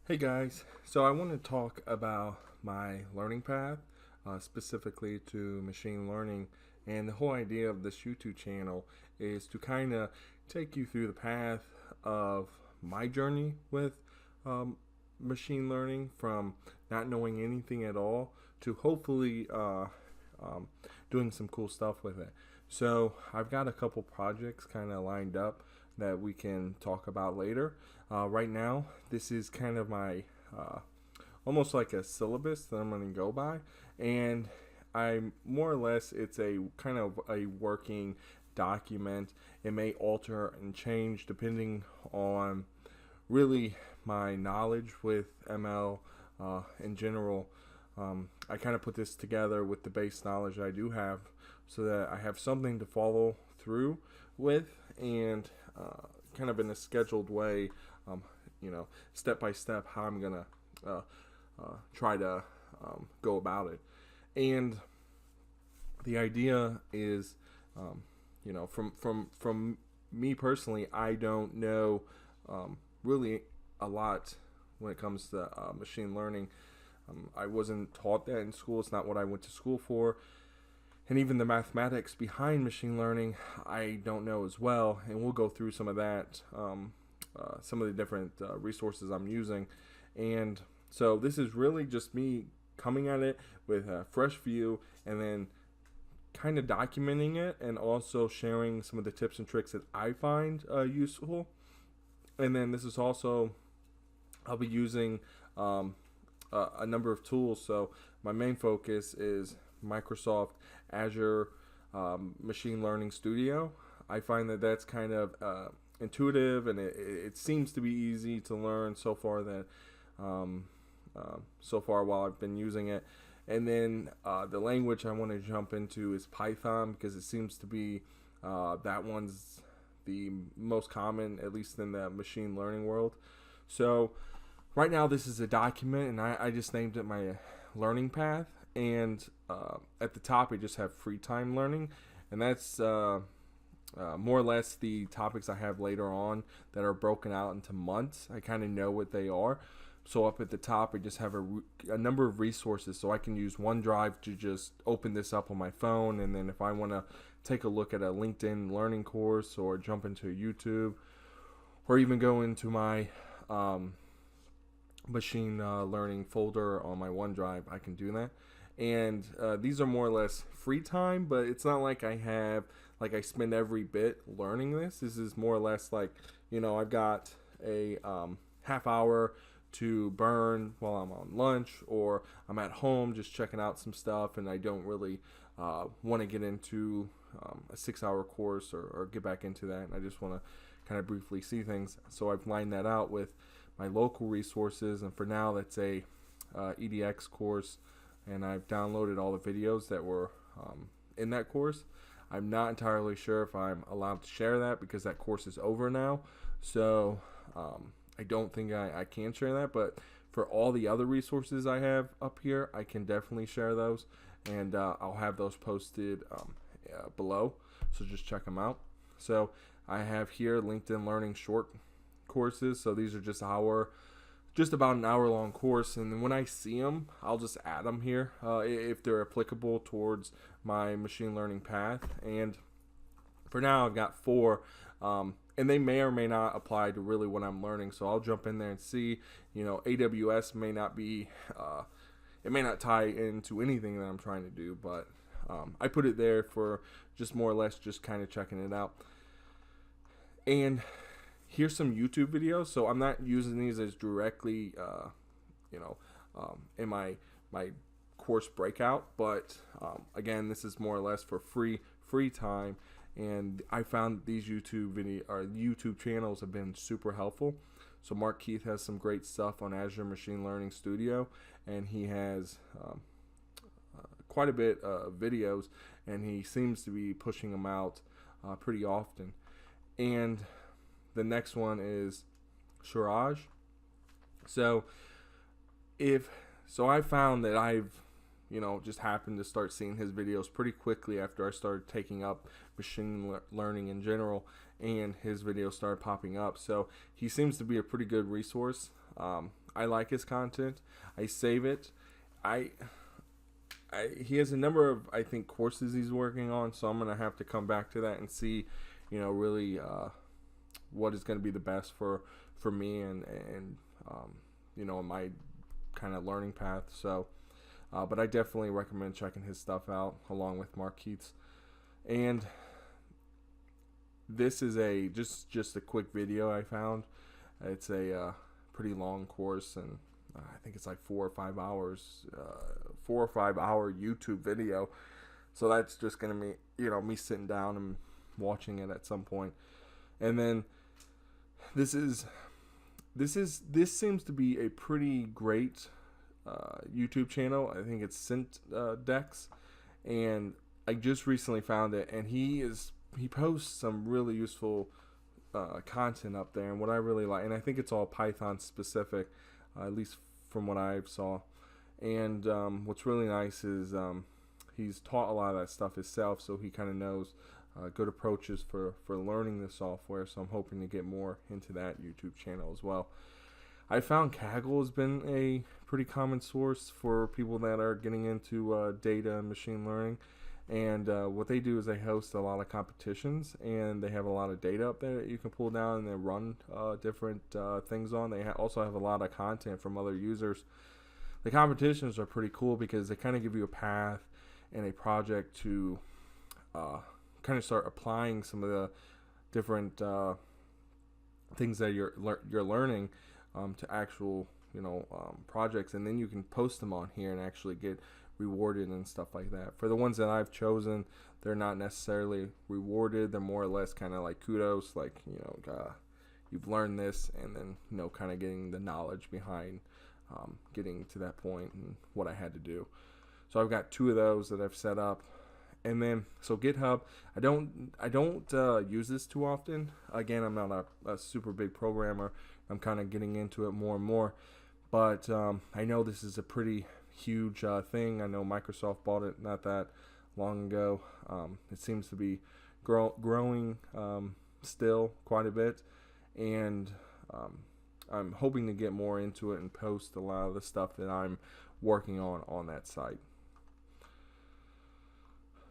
Hey guys, so I want to talk about my learning path, specifically to machine learning. And the whole idea of this YouTube channel is to kind of take you through the path of my journey with um, machine learning from not knowing anything at all to hopefully um, doing some cool stuff with it. So I've got a couple projects kind of lined up that we can talk about later. Right now, this is kind of my almost like a syllabus that I'm going to go by, and I more or less it's a kind of a working document. It may alter and change depending on really my knowledge with ML in general. I kind of put this together with the base knowledge I do have so that I have something to follow through with and kind of in a scheduled way, um, step by step, how I'm going to try to go about it. And the idea is, from me personally, I don't know really a lot when it comes to machine learning. I wasn't taught that in school. It's not what I went to school for. And even the mathematics behind machine learning, I don't know as well. And we'll go through some of that, some of the different resources I'm using. And so this is really just me coming at it with a fresh view and then kind of documenting it and also sharing some of the tips and tricks that I find useful. And then this is also, I'll be using a number of tools. So my main focus is Microsoft Azure Machine Learning Studio. I find that that's kind of intuitive and it seems to be easy to learn so far that so far while I've been using it. And then the language I want to jump into is Python because it seems to be that one's the most common, at least in the machine learning world. So right now this is a document and I just named it my learning path. And at the top I just have free time learning, and that's more or less the topics I have later on that are broken out into months. I kind of know what they are. So up at the top, I just have a number of resources. So I can use OneDrive to just open this up on my phone. And then if I want to take a look at a LinkedIn learning course or jump into YouTube or even go into my machine learning folder on my OneDrive, I can do that. And these are more or less free time, but it's not like I spend every bit learning this. This is more or less like, I've got a half hour to burn while I'm on lunch or I'm at home just checking out some stuff and I don't really want to get into a 6-hour course or get back into that, and I just want to kind of briefly see things. So I've lined that out with my local resources, and for now that's a EDX course, and I've downloaded all the videos that were in that course. I'm not entirely sure if I'm allowed to share that because that course is over now, so I don't think I can share that, but for all the other resources I have up here, I can definitely share those, and I'll have those posted below, so just check them out. So I have here LinkedIn Learning short courses, so these are just about an hour long course, and then when I see them, I'll just add them here if they're applicable towards my machine learning path. And for now, I've got 4, and they may or may not apply to really what I'm learning. So I'll jump in there and see. AWS may not be, it may not tie into anything that I'm trying to do, but I put it there for just more or less just kind of checking it out. And here's some YouTube videos. So I'm not using these as directly, in my course breakout, but again, this is more or less for free time. And I found these YouTube channels have been super helpful. So Mark Keith has some great stuff on Azure Machine Learning Studio, and he has quite a bit of videos, and he seems to be pushing them out pretty often. And the next one is Shiraj. So I found that I've just happened to start seeing his videos pretty quickly after I started taking up machine learning in general, and his videos started popping up. So he seems to be a pretty good resource. I like his content. I save it. I he has a number of, I think, courses he's working on, so I'm gonna have to come back to that and see, really what is gonna be the best for me and my kind of learning path. So, but I definitely recommend checking his stuff out along with Mark Keith's. And this is just a quick video I found. It's a pretty long course, and I think it's like 4 or 5 hours, 4 or 5 hour YouTube video. So that's just gonna be me sitting down and watching it at some point. And then this seems to be a pretty great YouTube channel. I think it's Syndex, and I just recently found it, and he posts some really useful content up there, and what I really like, and I think it's all Python specific, at least from what I saw. And what's really nice is he's taught a lot of that stuff himself, so he kind of knows good approaches for learning the software. So I'm hoping to get more into that YouTube channel as well. I found Kaggle has been a pretty common source for people that are getting into data and machine learning. And what they do is they host a lot of competitions, and they have a lot of data up there that you can pull down and then run different things on. They also have a lot of content from other users. The competitions are pretty cool because they kind of give you a path and a project to kind of start applying some of the different things that you're learning to actual projects, and then you can post them on here and actually get rewarded and stuff like that. For the ones that I've chosen, they're not necessarily rewarded. They're more or less kind of like kudos, like you've learned this, and then kind of getting the knowledge behind getting to that point and what I had to do. So I've got 2 of those that I've set up. And then so GitHub, I don't use this too often. Again, I'm not a super big programmer. I'm kind of getting into it more and more, but I know this is a pretty huge thing. I know Microsoft bought it not that long ago. It seems to be growing still quite a bit, and I'm hoping to get more into it and post a lot of the stuff that I'm working on that site.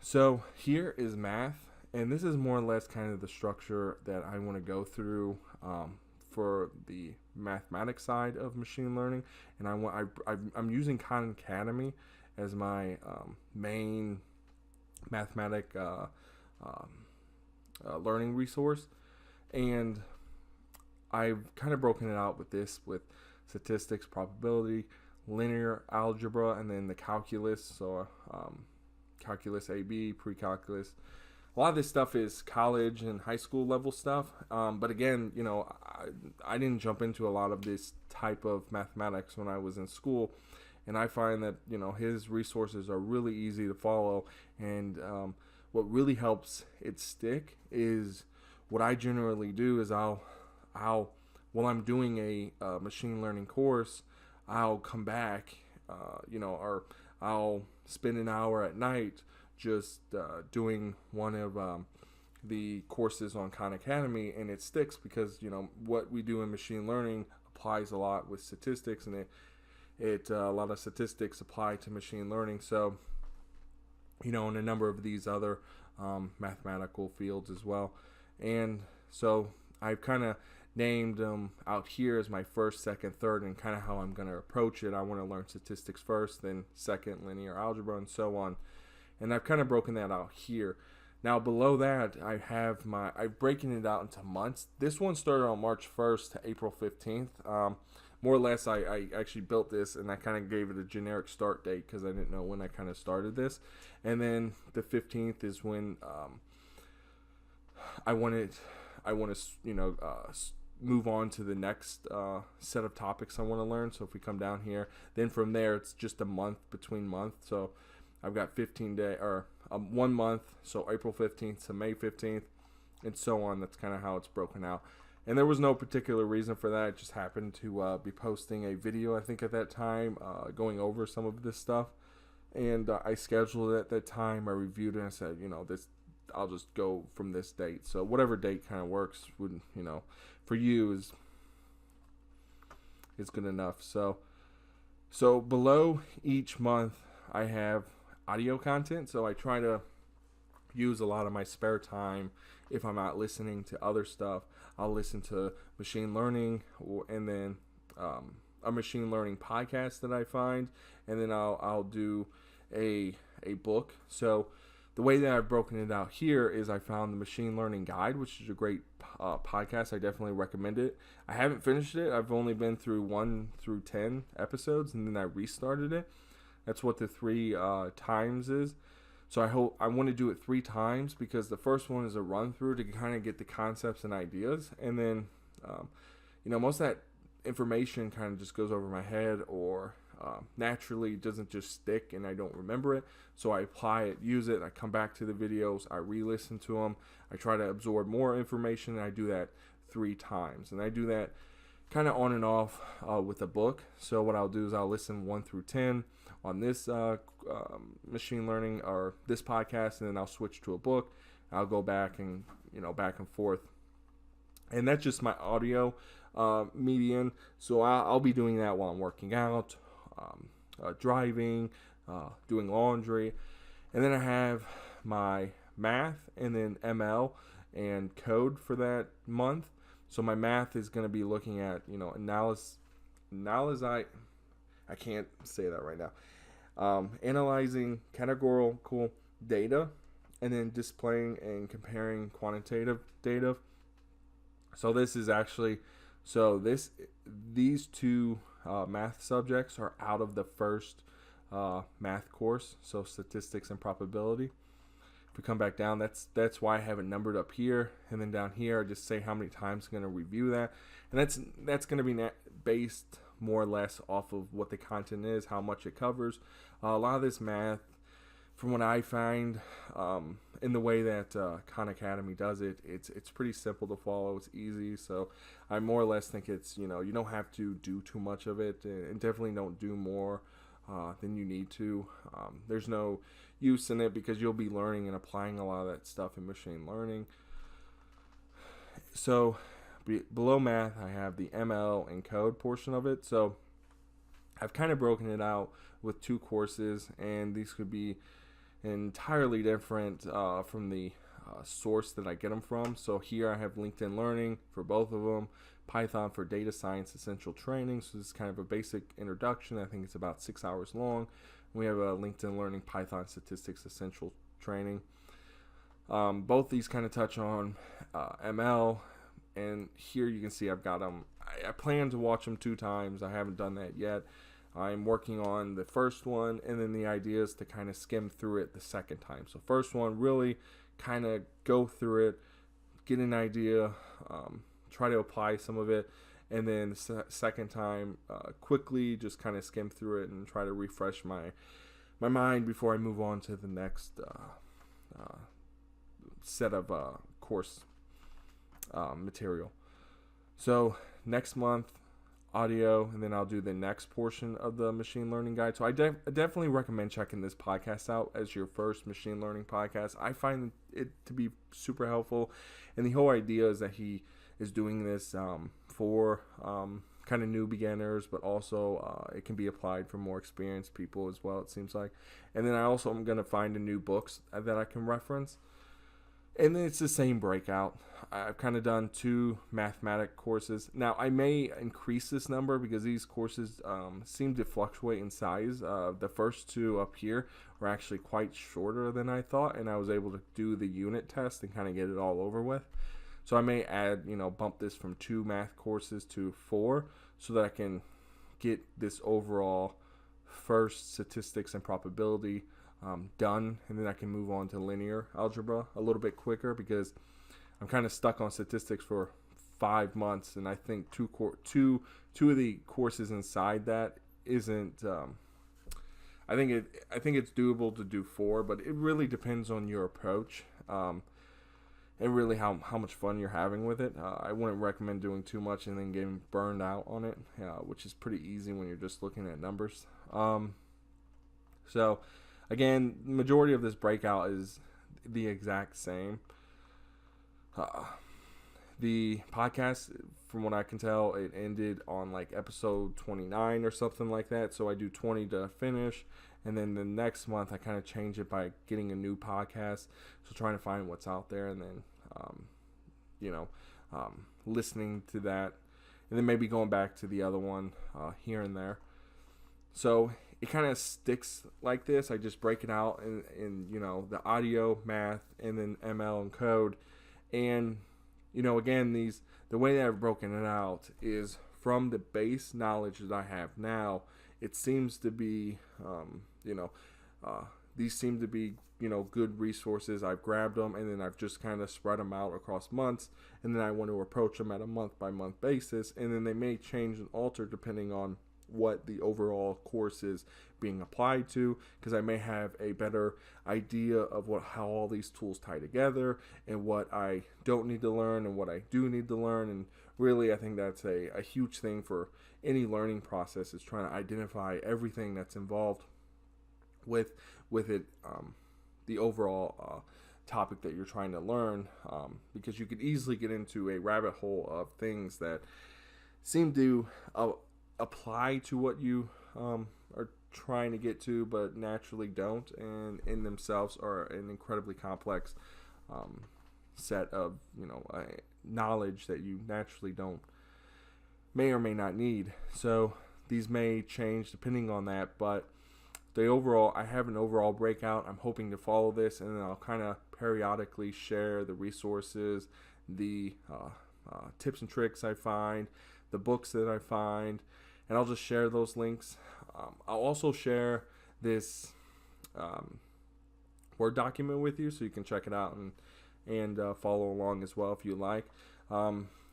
So here is math, and this is more or less kind of the structure that I want to go through for the mathematics side of machine learning. And I'm using Khan Academy as my main mathematic learning resource, and I've kind of broken it out with statistics, probability, linear algebra, and then the calculus. So calculus AB, pre-calculus. A lot of this stuff is college and high school level stuff. But again, I didn't jump into a lot of this type of mathematics when I was in school. And I find that, his resources are really easy to follow. And what really helps it stick is what I generally do is while I'm doing a machine learning course, I'll come back, or I'll spend an hour at night just doing one of the courses on Khan Academy, and it sticks because what we do in machine learning applies a lot with statistics, and it a lot of statistics apply to machine learning. So in a number of these other mathematical fields as well. And so I've kind of named them out here as my first, second, third, and kind of how I'm going to approach it. I want to learn statistics first, then second, linear algebra, and so on. And I've kind of broken that out here. Now below that, I've breaking it out into months. This one started on March 1st to April 15th. More or less, I actually built this, and I kind of gave it a generic start date because I didn't know when I kind of started this. And then the 15th is when I want to move on to the next set of topics I want to learn. So if we come down here, then from there it's just a month between month. So I've got 1 month, so April 15th to May 15th, and so on. That's kind of how it's broken out. And there was no particular reason for that. It just happened to be posting a video, I think, at that time, going over some of this stuff. And I scheduled it at that time. I reviewed it and said, I'll just go from this date. So whatever date kind of works would, for you is good enough. So below each month, I have audio content. So I try to use a lot of my spare time. If I'm not listening to other stuff, I'll listen to machine learning, and then a machine learning podcast that I find, and then I'll do a book. So the way that I've broken it out here is I found the Machine Learning Guide, which is a great podcast. I definitely recommend it. I haven't finished it. I've only been through 1 through 10 episodes, and then I restarted it. That's what the 3 times is. So I want to do it 3 times, because the first one is a run through to kind of get the concepts and ideas, and then most of that information kind of just goes over my head, or naturally doesn't just stick and I don't remember it. So I apply it, use it, I come back to the videos, I re-listen to them, I try to absorb more information, and I do that 3 times. And I do that kind of on and off with a book. So what I'll do is I'll listen 1 through 10 on this machine learning or this podcast, and then I'll switch to a book. I'll go back and back and forth, and that's just my audio median. So I'll be doing that while I'm working out, driving, doing laundry, and then I have my math and then ML and code for that month. So my math is going to be looking at I can't say that right now. Analyzing categorical data, and then displaying and comparing quantitative data. So this is actually, these 2 math subjects are out of the first math course, so statistics and probability. If we come back down, that's why I have it numbered up here, and then down here I just say how many times I'm going to review that, and that's going to be based more or less off of what the content is, how much it covers. A lot of this math, from what I find, in the way that Khan Academy does it, it's pretty simple to follow. It's easy. So I more or less think it's, you don't have to do too much of it, and definitely don't do more than you need to. There's no use in it, because you'll be learning and applying a lot of that stuff in machine learning. So below math, I have the ML and code portion of it. So I've kind of broken it out with 2 courses, and these could be entirely different from the source that I get them from. So here I have LinkedIn Learning for both of them, Python for data science essential training. So this is kind of a basic introduction. I think it's about 6 hours long. We have a LinkedIn Learning Python statistics essential training. Both these kind of touch on ML, and here you can see I've got them. I plan to watch them 2 times. I haven't done that yet. I'm working on the first one, and then the idea is to kind of skim through it the second time. So first one, really kind of go through it, get an idea, try to apply some of it, and then the second time, quickly just kind of skim through it and try to refresh my mind before I move on to the next set of course material. So next month, audio, and then I'll do the next portion of the machine learning guide. So I definitely recommend checking this podcast out as your first machine learning podcast. I find it to be super helpful, and the whole idea is that he is doing this for kind of new beginners, but also it can be applied for more experienced people as well, it seems like. And then I also am going to find a new books that I can reference. And then it's the same breakout. I've kind of done 2 mathematic courses. Now, I may increase this number because these courses seem to fluctuate in size. The first 2 up here were actually quite shorter than I thought, and I was able to do the unit test and kind of get it all over with. So I may add, bump this from 2 math courses to 4 so that I can get this overall first statistics and probability done, and then I can move on to linear algebra a little bit quicker, because I'm kind of stuck on statistics for 5 months, and I think two of the courses inside that isn't. I think it's doable to do 4, but it really depends on your approach, and really how much fun you're having with it. I wouldn't recommend doing too much and then getting burned out on it, which is pretty easy when you're just looking at numbers. So. Again, the majority of this breakout is the exact same. the podcast, from what I can tell, it ended on like episode 29 or something like that. So I do 20 to finish. And then the next month, I kind of change it by getting a new podcast. So trying to find what's out there and then, listening to that. And then maybe going back to the other one here and there. So it kind of sticks like this. I just break it out in the audio, math, and then ML and code. And again, the way that I've broken it out is from the base knowledge that I have now. It seems to be, these seem to be, good resources. I've grabbed them and then I've just kind of spread them out across months. And then I want to approach them at a month by month basis. And then they may change and alter depending on what the overall course is being applied to, because I may have a better idea of how all these tools tie together and what I don't need to learn and what I do need to learn. And really, I think that's a huge thing for any learning process, is trying to identify everything that's involved with it, the overall topic that you're trying to learn, because you could easily get into a rabbit hole of things that seem to apply to what you are trying to get to, but naturally don't, and in themselves are an incredibly complex set of knowledge that you naturally may or may not need. So these may change depending on that, but I have an overall breakout. I'm hoping to follow this, and then I'll kind of periodically share the resources, the tips and tricks I find, the books that I find, and I'll just share those links. I'll also share this Word document with you, so you can check it out and follow along as well if you like.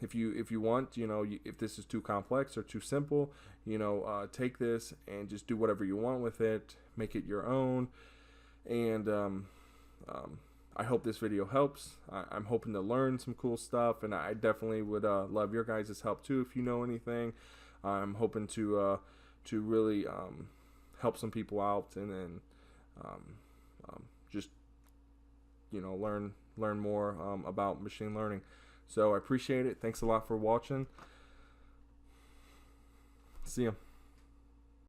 If you want, if this is too complex or too simple, take this and just do whatever you want with it, make it your own. And I hope this video helps. I'm hoping to learn some cool stuff, and I definitely would love your guys' help too if you know anything. I'm hoping to really help some people out, and then just learn more about machine learning. So I appreciate it. Thanks a lot for watching. See ya.